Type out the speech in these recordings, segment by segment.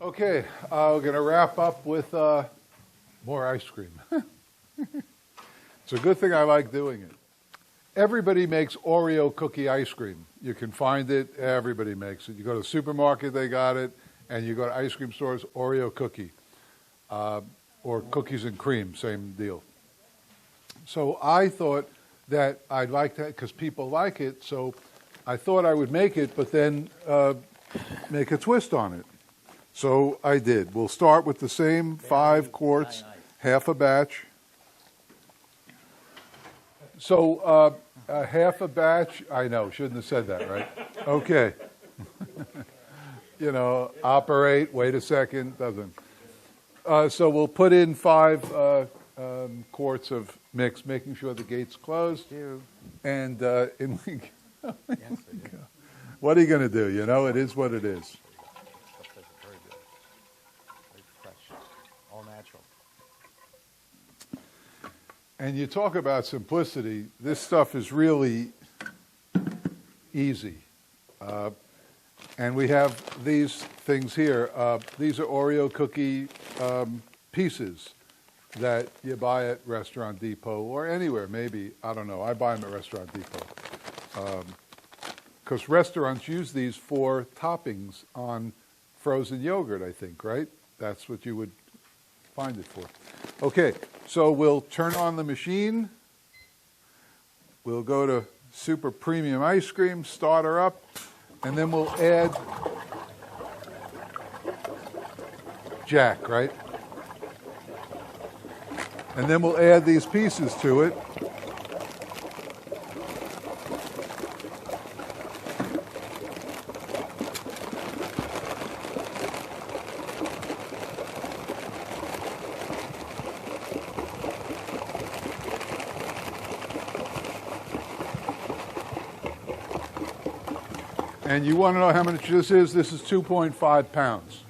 Okay, we're going to wrap up with more ice cream. It's a good thing I like doing it. Everybody makes Oreo cookie ice cream. You can find it. Everybody makes it. You go to the supermarket, they got it. And you go to ice cream stores, Oreo cookie. Or cookies and cream, same deal. So I thought that I'd like that because people like it. So I thought I would make it, but then make a twist on it. So I did. We'll start with the same 5 quarts, half a batch. So half a batch, I know, shouldn't have said that, right? Okay. You know, operate, wait a second, doesn't. So we'll put in 5 quarts of mix, making sure the gate's closed. And in we go. What are you going to do? You know, it is what it is. And you talk about simplicity. This stuff is really easy. And we have these things here. These are Oreo cookie pieces that you buy at Restaurant Depot or anywhere, maybe. I don't know. I buy them at Restaurant Depot. Because restaurants use these for toppings on frozen yogurt, I think, right? That's what you would find it for. Okay, so we'll turn on the machine. We'll go to Super Premium Ice Cream, start her up, and then we'll add Jack, right? And then we'll add these pieces to it. And you want to know how much this is? This is 2.5 pounds.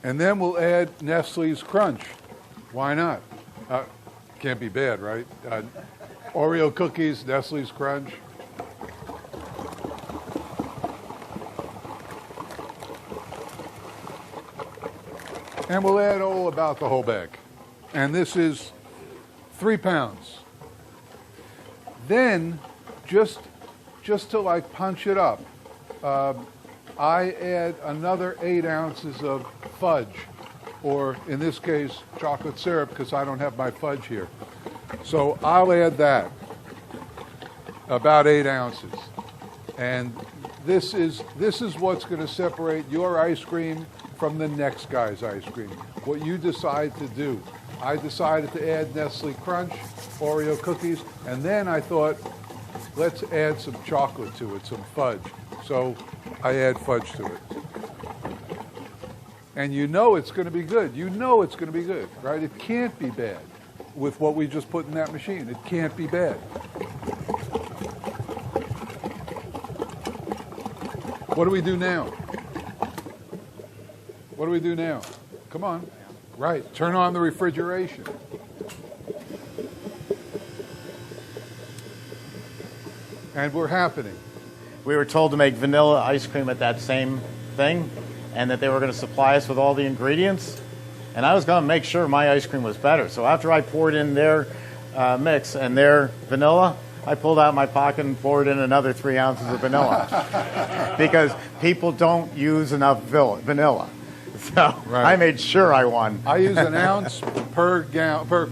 And then we'll add Nestle's Crunch. Why not? Can't be bad, right? Oreo cookies, Nestle's Crunch. And we'll add about the whole bag. And this is 3 pounds. Then, just to like punch it up, I add another 8 ounces of fudge, or in this case, chocolate syrup, because I don't have my fudge here. So I'll add that, about 8 ounces. And this is what's going to separate your ice cream from the next guy's ice cream. What you decide to do. I decided to add Nestle Crunch, Oreo cookies, and then I thought, let's add some chocolate to it, some fudge. So I add fudge to it. And you know it's going to be good. You know it's going to be good, right? It can't be bad with what we just put in that machine. It can't be bad. What do we do now? What do we do now? Come on. Right. Turn on the refrigeration. And we're happening. We were told to make vanilla ice cream at that same thing, and that they were going to supply us with all the ingredients. And I was going to make sure my ice cream was better. So after I poured in their mix and their vanilla, I pulled out my pocket and poured in another 3 ounces of vanilla. Because people don't use enough vanilla. So right. I made sure I won. I use an ounce per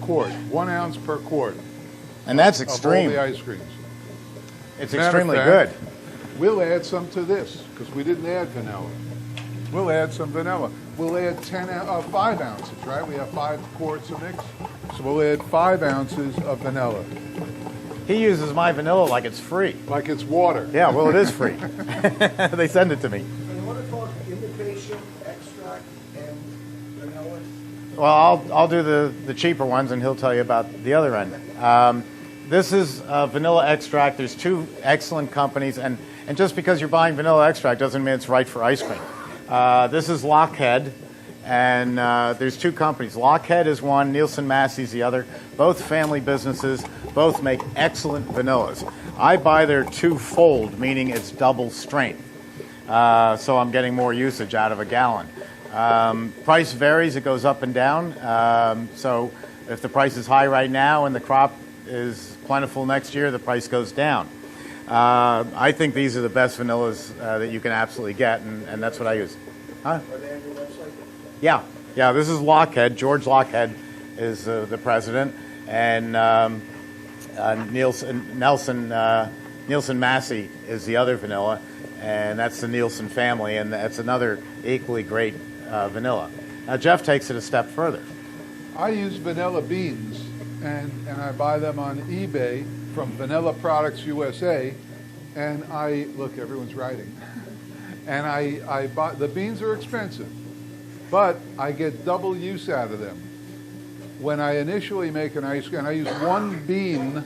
quart, 1 ounce per quart. And that's extreme. Of all the ice creams. It's extremely good. We'll add some to this because we didn't add vanilla. We'll add some vanilla. We'll add 5 ounces, right? We have 5 quarts of mix, so we'll add 5 ounces of vanilla. He uses my vanilla like it's free. Like it's water. Yeah, well, it is free. They send it to me. And what about imitation, extract, and vanilla? Well, I'll do the cheaper ones, and he'll tell you about the other end. This is vanilla extract. There's 2 excellent companies, and just because you're buying vanilla extract doesn't mean it's right for ice cream. This is Lockhead, And there's two companies. Lockheed is one, Nielsen Massey's the other. Both family businesses, both make excellent vanillas. I buy their two-fold, meaning it's double strength. So I'm getting more usage out of a gallon. Price varies, it goes up and down. So if the price is high right now and the crop is plentiful next year, the price goes down. I think these are the best vanillas that you can absolutely get, and that's what I use. Huh? Are they on your website? Yeah, this is Lockheed. George Lockheed is the president, and Nielsen Massey is the other vanilla, and that's the Nielsen family, and that's another equally great vanilla. Now, Jeff takes it a step further. I use vanilla beans, and I buy them on eBay from Vanilla Products USA, and look, everyone's writing. And I buy, the beans are expensive, but I get double use out of them. When I initially make an ice cream, I use 1 bean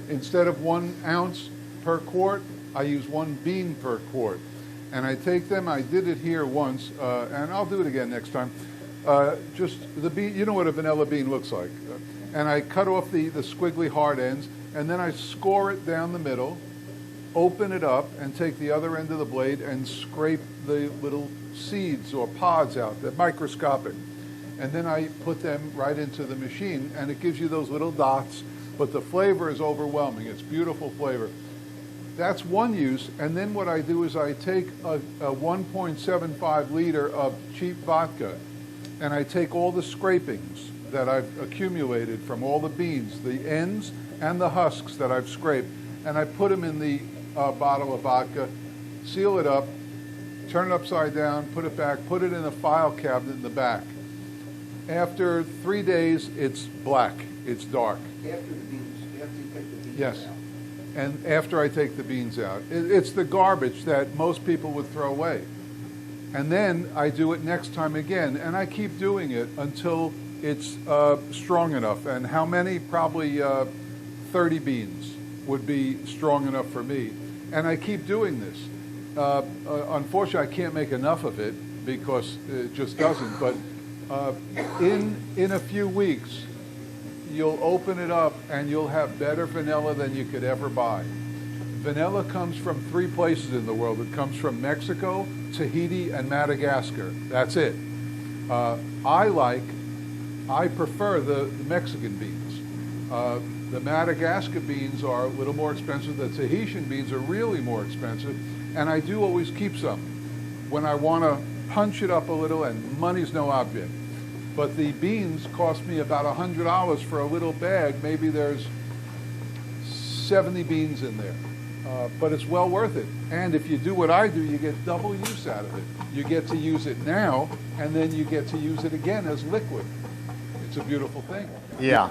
instead of 1 ounce per quart, I use 1 bean per quart. And I take them, I did it here once, and I'll do it again next time. Just the bean, you know what a vanilla bean looks like. And I cut off the squiggly hard ends, and then I score it down the middle, open it up, and take the other end of the blade and scrape the little seeds or pods out. They're microscopic. And then I put them right into the machine, and it gives you those little dots, but the flavor is overwhelming. It's beautiful flavor. That's one use, and then what I do is I take a 1.75 liter of cheap vodka, and I take all the scrapings that I've accumulated from all the beans, the ends and the husks that I've scraped, and I put them in the bottle of vodka, seal it up, turn it upside down, put it back, put it in a file cabinet in the back. After 3 days, it's black, it's dark. After you take the beans Yes. out. And after I take the beans out. It's the garbage that most people would throw away. And then I do it next time again, and I keep doing it until it's strong enough. And how many? Probably 30 beans would be strong enough for me. And I keep doing this. Unfortunately, I can't make enough of it because it just doesn't. But in a few weeks, you'll open it up and you'll have better vanilla than you could ever buy. Vanilla comes from 3 places in the world. It comes from Mexico, Tahiti, and Madagascar. That's it. I prefer the Mexican beans. The Madagascar beans are a little more expensive. The Tahitian beans are really more expensive. And I do always keep some when I want to punch it up a little, and money's no object. But the beans cost me about $100 for a little bag. Maybe there's 70 beans in there. But it's well worth it. And if you do what I do, you get double use out of it. You get to use it now, and then you get to use it again as liquid. It's a beautiful thing. Yeah.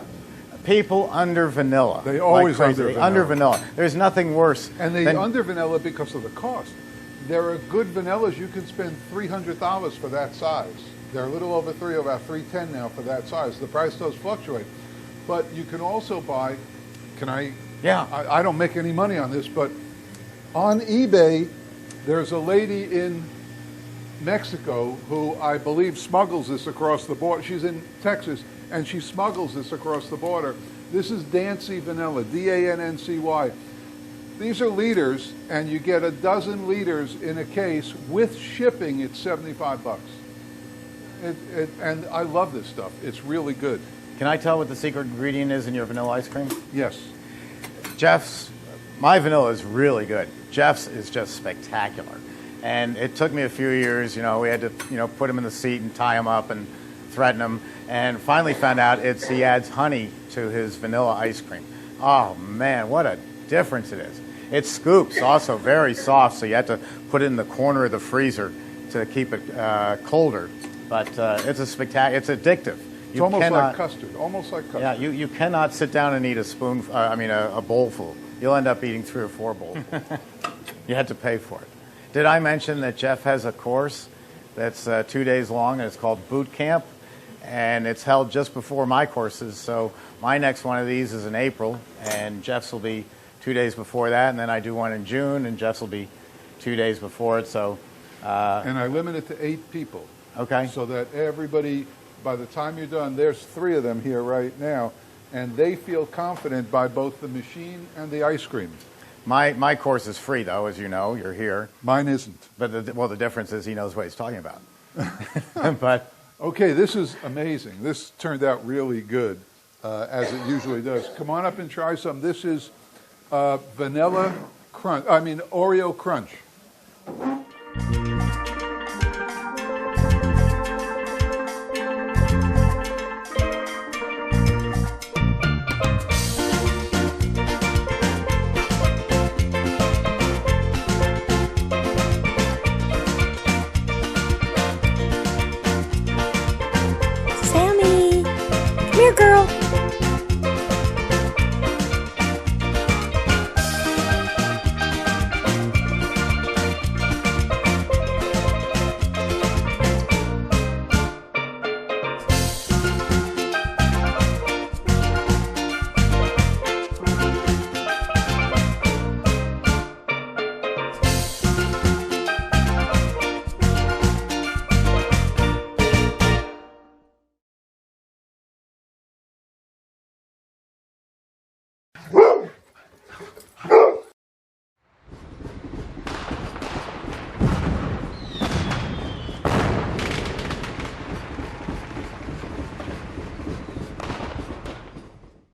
People under vanilla. They always like crazy. under They under vanilla. vanilla. There's nothing worse. And they than, under vanilla because of the cost. There are good vanillas. You can spend $300 for that size. They're a little over about $310 now for that size. The price does fluctuate. But you can also buy, Yeah. I don't make any money on this, but on eBay, there's a lady in Mexico who I believe smuggles this across the border. She's in Texas, and she smuggles this across the border. This is Dancy Vanilla, D-A-N-N-C-Y. These are liters, and you get a dozen liters in a case. With shipping, it's $75. And I love this stuff. It's really good. Can I tell what the secret ingredient is in your vanilla ice cream? Yes. My vanilla is really good. Jeff's is just spectacular. And it took me a few years, we had to, put him in the seat and tie him up and threaten him. And finally found out he adds honey to his vanilla ice cream. Oh man, what a difference it is. It scoops, also very soft, so you have to put it in the corner of the freezer to keep it colder. But it's addictive. It's almost like custard. Almost like custard. Yeah, you cannot sit down and eat a bowl full. You'll end up eating 3 or 4 bowls. You had to pay for it. Did I mention that Jeff has a course that's 2 days long, and it's called Boot Camp, and it's held just before my courses. So my next one of these is in April, and Jeff's will be 2 days before that, and then I do one in June, and Jeff's will be 2 days before it. So, and I limit it to 8 people. Okay. So that everybody, by the time you're done, there's 3 of them here right now, and they feel confident by both the machine and the ice cream. My course is free, though, as you know. You're here. Mine isn't. But, the difference is he knows what he's talking about. But Okay, this is amazing. This turned out really good, as it usually does. Come on up and try some. This is vanilla crunch. I mean, Oreo crunch.